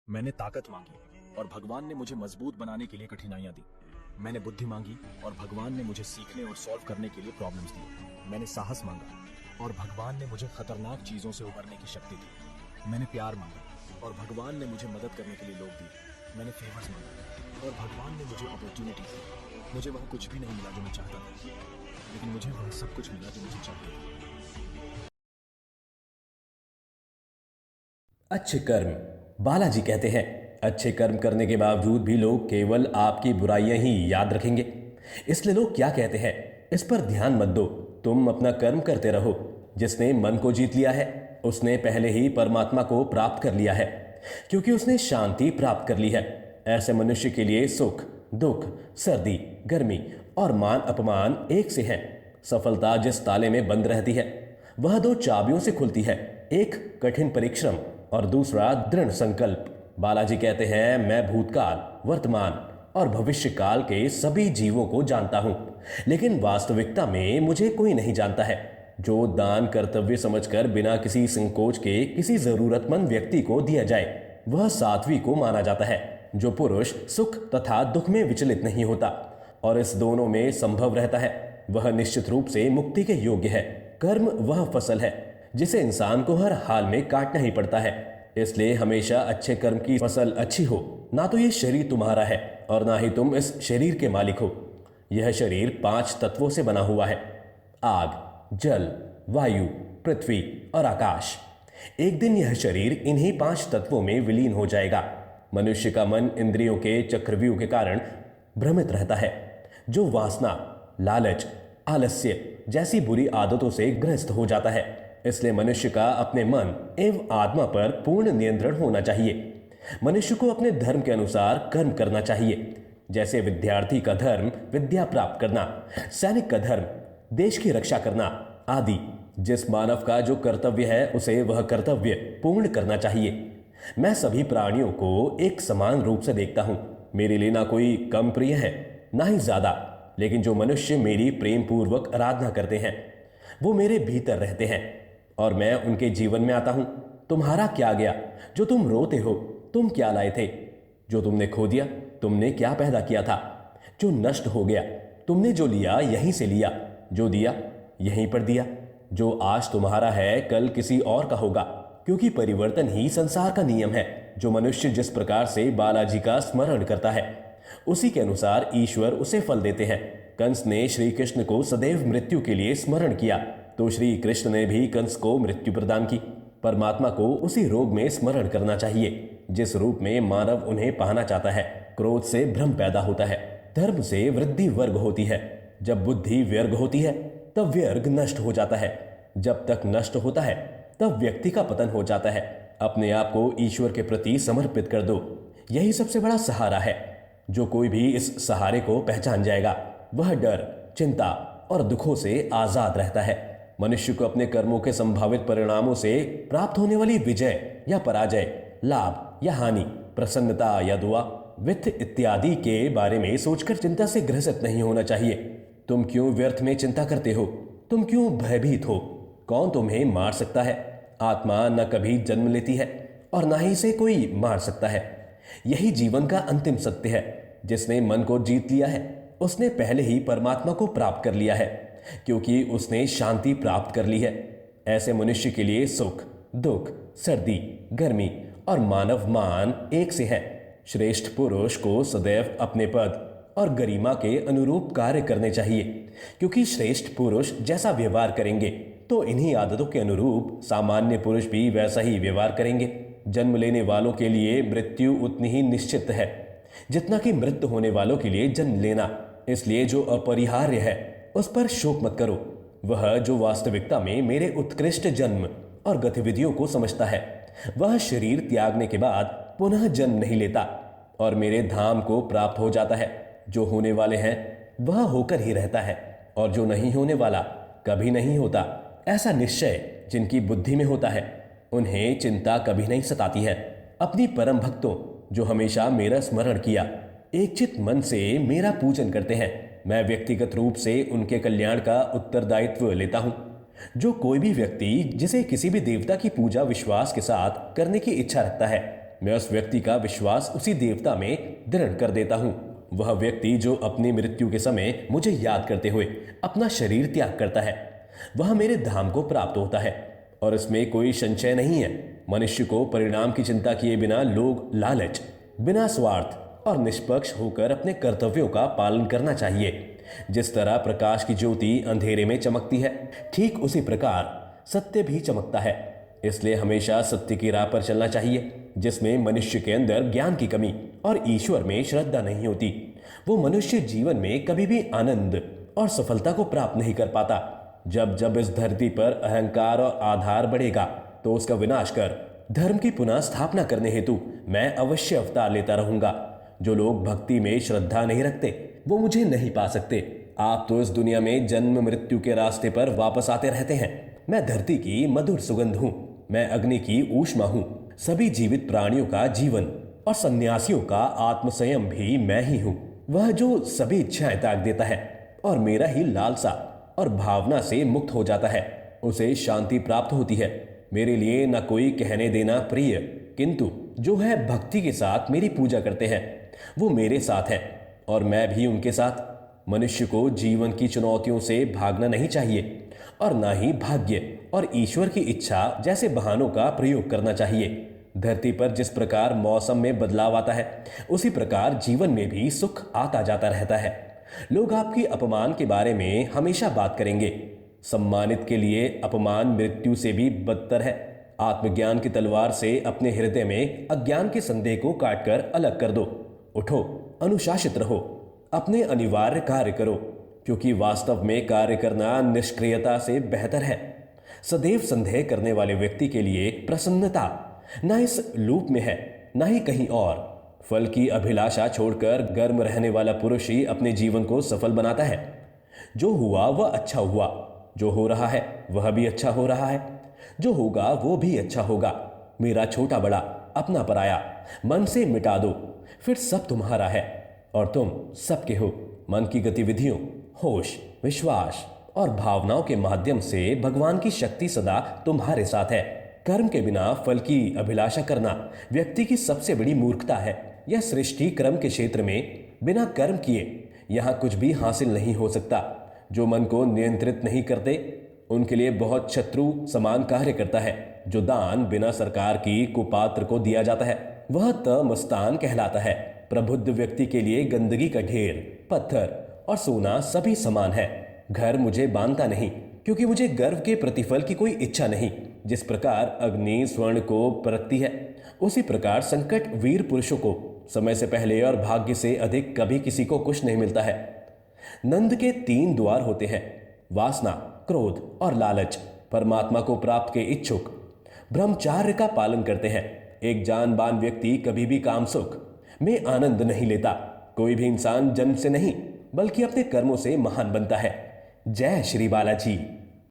मैंने ताकत मांगी और भगवान ने मुझे मजबूत बनाने के लिए कठिनाइयां दी। मैंने बुद्धि मांगी और भगवान ने मुझे सीखने और सॉल्व करने के लिए प्रॉब्लम्स दी। मैंने साहस मांगा और भगवान ने मुझे खतरनाक चीजों से उबरने की शक्ति दी। मैंने प्यार मांगा और भगवान ने मुझे मदद करने के लिए लोग दिए। मैंने फेवर्स मांगा और भगवान ने मुझे अपॉर्चुनिटीज दी। मुझे वह कुछ भी नहीं मिला जो मैं चाहता था, लेकिन मुझे वह सब कुछ मिला जो मुझे चाहिए था। अच्छे कर्म। बालाजी कहते हैं अच्छे कर्म करने के बावजूद भी लोग केवल आपकी बुराइयां ही याद रखेंगे। इसलिए लोग क्या कहते हैं इस पर ध्यान मत दो, तुम अपना कर्म करते रहो। जिसने मन को जीत लिया है उसने पहले ही परमात्मा को प्राप्त कर लिया है, क्योंकि उसने शांति प्राप्त कर ली है। ऐसे मनुष्य के लिए सुख दुख, सर्दी गर्मी और मान अपमान एक से हैं। सफलता जिस ताले में बंद रहती है वह दो चाबियों से खुलती है, एक कठिन परिश्रम और दूसरा दृढ़ संकल्प। बालाजी कहते हैं मैं भूतकाल, वर्तमान और भविष्य काल के सभी जीवों को जानता हूं, लेकिन वास्तविकता में मुझे कोई नहीं जानता है। जो दान कर्तव्य समझकर बिना किसी संकोच के किसी जरूरतमंद व्यक्ति को दिया जाए वह सात्विक को माना जाता है। जो पुरुष सुख तथा दुख में विचलित नहीं होता और इस दोनों में संभव रहता है वह निश्चित रूप से मुक्ति के योग्य है। कर्म वह फसल है जिसे इंसान को हर हाल में काटना ही पड़ता है। इसलिए हमेशा अच्छे कर्म की फसल अच्छी हो। ना तो ये शरीर तुम्हारा है और ना ही तुम इस शरीर के मालिक हो। यह शरीर 5 तत्वों से बना हुआ है, आग, जल, वायु, पृथ्वी और आकाश। एक दिन यह शरीर इन्हीं 5 तत्वों में विलीन हो जाएगा। मनुष्य का मन इंद्रियों के चक्रव्यूह के कारण भ्रमित रहता है, जो वासना, लालच, आलस्य जैसी बुरी आदतों से ग्रस्त हो जाता है। इसलिए मनुष्य का अपने मन एवं आत्मा पर पूर्ण नियंत्रण होना चाहिए। मनुष्य को अपने धर्म के अनुसार कर्म करना चाहिए, जैसे विद्यार्थी का धर्म विद्या प्राप्त करना, सैनिक का धर्म देश की रक्षा करना आदि। जिस मानव का जो कर्तव्य है उसे वह कर्तव्य पूर्ण करना चाहिए। मैं सभी प्राणियों को एक समान रूप से देखता हूं। मेरे लिए ना कोई कम प्रिय है ना ही ज्यादा, लेकिन जो मनुष्य मेरी प्रेम पूर्वक आराधना करते हैं वो मेरे भीतर रहते हैं और मैं उनके जीवन में आता हूं। तुम्हारा क्या गया जो तुम रोते हो? तुम क्या लाए थे जो तुमने खो दिया? तुमने क्या पैदा किया था जो नष्ट हो गया? तुमने जो लिया यहीं से लिया, जो दिया यहीं पर दिया। जो आज तुम्हारा है कल किसी और का होगा, क्योंकि परिवर्तन ही संसार का नियम है। जो मनुष्य जिस प्रकार से बालाजी का स्मरण करता है उसी के अनुसार ईश्वर उसे फल देते हैं। कंस ने श्री कृष्ण को सदैव मृत्यु के लिए स्मरण किया तो श्री कृष्ण ने भी कंस को मृत्यु प्रदान की। परमात्मा को उसी रोग में स्मरण करना चाहिए जिस रूप में मानव उन्हें पाना चाहता है। क्रोध से भ्रम पैदा होता है, धर्म से वृद्धि वर्ग होती है। जब बुद्धि व्यर्ग होती है तब व्यर्ग नष्ट हो जाता है। जब तक नष्ट होता है तब व्यक्ति का पतन हो जाता है। अपने आप को ईश्वर के प्रति समर्पित कर दो, यही सबसे बड़ा सहारा है। जो कोई भी इस सहारे को पहचान जाएगा वह डर, चिंता और दुखों से आजाद रहता है। मनुष्य को अपने कर्मों के संभावित परिणामों से प्राप्त होने वाली विजय या पराजय, लाभ या हानि, प्रसन्नता या दुआ, वित्त इत्यादि के बारे में सोचकर चिंता से ग्रसित नहीं होना चाहिए। तुम क्यों व्यर्थ में चिंता करते हो? तुम क्यों भयभीत हो? कौन तुम्हें मार सकता है? आत्मा न कभी जन्म लेती है और न ही इसे कोई मार सकता है। यही जीवन का अंतिम सत्य है। जिसने मन को जीत लिया है उसने पहले ही परमात्मा को प्राप्त कर लिया है, क्योंकि उसने शांति प्राप्त कर ली है। ऐसे मनुष्य के लिए सुख दुख, सर्दी गर्मी और मानव मान एक से है। श्रेष्ठ पुरुष को सदैव अपने पद और गरिमा के अनुरूप कार्य करने चाहिए, क्योंकि श्रेष्ठ पुरुष जैसा व्यवहार करेंगे तो इन्हीं आदतों के अनुरूप सामान्य पुरुष भी वैसा ही व्यवहार करेंगे। जन्म लेने वालों के लिए मृत्यु उतनी ही निश्चित है जितना कि मृत्यु होने वालों के लिए जन्म लेना। इसलिए जो अपरिहार्य है उस पर शोक मत करो। वह जो वास्तविकता में मेरे उत्कृष्ट जन्म और गतिविधियों को समझता है वह शरीर त्यागने के बाद पुनः जन्म नहीं लेता और मेरे धाम को प्राप्त हो जाता है। जो होने वाले हैं वह होकर ही रहता है और जो नहीं होने वाला कभी नहीं होता। ऐसा निश्चय जिनकी बुद्धि में होता है उन्हें चिंता कभी नहीं सताती है। अपनी परम भक्तों जो हमेशा मेरा स्मरण किया एकचित मन से मेरा पूजन करते हैं, मैं व्यक्तिगत रूप से उनके कल्याण का उत्तरदायित्व लेता हूं। जो कोई भी व्यक्ति जिसे किसी भी देवता की पूजा विश्वास के साथ करने की इच्छा रखता है मैं उस व्यक्ति का विश्वास उसी देवता में दृढ़ कर देता हूं। वह व्यक्ति जो अपनी मृत्यु के समय मुझे याद करते हुए अपना शरीर त्याग करता है, वह मेरे धाम को प्राप्त होता है। और इसमें कोई संशय नहीं है, मनुष्य को परिणाम की चिंता किए बिना लोग लालच, बिना स्वार्थ और निष्पक्ष होकर अपने कर्तव्यों का पालन करना चाहिए। जिस तरह प्रकाश की ज्योति अंधेरे में चमकती है, ठीक उसी प्रकार सत्य भी चमकता है। इसलिए हमेशा सत्य की राह पर चलना चाहिए, जिसमें मनुष्य के अंदर ज्ञान की कमी और ईश्वर में श्रद्धा नहीं होती। वो मनुष्य जीवन में कभी भी आनंद और सफलता को प्राप्त नहीं कर पाता। जब जब इस धरती पर अहंकार और आधार बढ़ेगा, तो उसका विनाश कर धर्म की पुनः स्थापना करने हेतु मैं अवश्य अवतार लेता रहूंगा। जो लोग भक्ति में श्रद्धा नहीं रखते, वो मुझे नहीं पा सकते। आप तो इस दुनिया में जन्म मृत्यु के रास्ते पर वापस आते रहते हैं। मैं धरती की मधुर सुगंध हूं, मैं अग्नि की ऊष्मा हूं, सभी जीवित प्राणियों का जीवन और सन्यासियों का आत्मसंयम भी मैं ही हूं। वह जो सभी इच्छाएं त्याग देता है और मेरा ही लालसा और भावना से मुक्त हो जाता है, उसे शांति प्राप्त होती है। मेरे लिए न कोई कहने देना प्रिय, किंतु जो है भक्ति के साथ मेरी पूजा करते हैं, वो मेरे साथ है और मैं भी उनके साथ। मनुष्य को जीवन की चुनौतियों से भागना नहीं चाहिए और ना ही भाग्य और ईश्वर की इच्छा जैसे बहानों का प्रयोग करना चाहिए। धरती पर जिस प्रकार मौसम में बदलाव आता है, उसी प्रकार जीवन में भी सुख आता जाता रहता है। लोग आपकी अपमान के बारे में हमेशा बात करेंगे। सम्मानित के लिए अपमान मृत्यु से भी बदतर है। आत्मज्ञान की तलवार से अपने हृदय में अज्ञान के संदेह को काटकर अलग कर दो। उठो, अनुशासित रहो, अपने अनिवार्य कार्य करो, क्योंकि वास्तव में कार्य करना निष्क्रियता से बेहतर है। सदैव संदेह करने वाले व्यक्ति के लिए प्रसन्नता न इस लूप में है, न ही कहीं और। फल की अभिलाषा छोड़कर गर्म रहने वाला पुरुष ही अपने जीवन को सफल बनाता है। जो हुआ वह अच्छा हुआ, जो हो रहा है वह भी अच्छा हो रहा है, जो होगा वो भी अच्छा होगा। मेरा छोटा बड़ा, अपना पराया मन से मिटा दो, फिर सब तुम्हारा है और तुम सबके हो। मन की गतिविधियों, होश, विश्वास और भावनाओं के माध्यम से भगवान की शक्ति सदा तुम्हारे साथ है। कर्म के बिना फल की अभिलाषा करना व्यक्ति की सबसे बड़ी मूर्खता है। यह सृष्टि क्रम के क्षेत्र में बिना कर्म किए यहाँ कुछ भी हासिल नहीं हो सकता। जो मन को नियंत्रित नहीं करते, उनके लिए बहुत शत्रु समान कार्य करता है। जो दान बिना सरकार की कुपात्र को दिया जाता है, वह तमस्तान कहलाता है। प्रबुद्ध व्यक्ति के लिए गंदगी का ढेर, पत्थर और सोना सभी समान है। घर मुझे बांधता नहीं, क्योंकि मुझे गर्व के प्रतिफल की कोई इच्छा नहीं। जिस प्रकार अग्नि स्वर्ण को परखती है, उसी प्रकार संकट वीर पुरुषों को समय से पहले और भाग्य से अधिक कभी किसी को कुछ नहीं मिलता है। नंद के 3 द्वार होते हैं, वासना, क्रोध और लालच। परमात्मा को प्राप्त के इच्छुक ब्रह्मचार्य का पालन करते हैं। एक जानबान व्यक्ति कभी भी काम सुख में आनंद नहीं लेता। कोई भी इंसान जन्म से नहीं, बल्कि अपने कर्मों से महान बनता है। जय श्री बालाजी।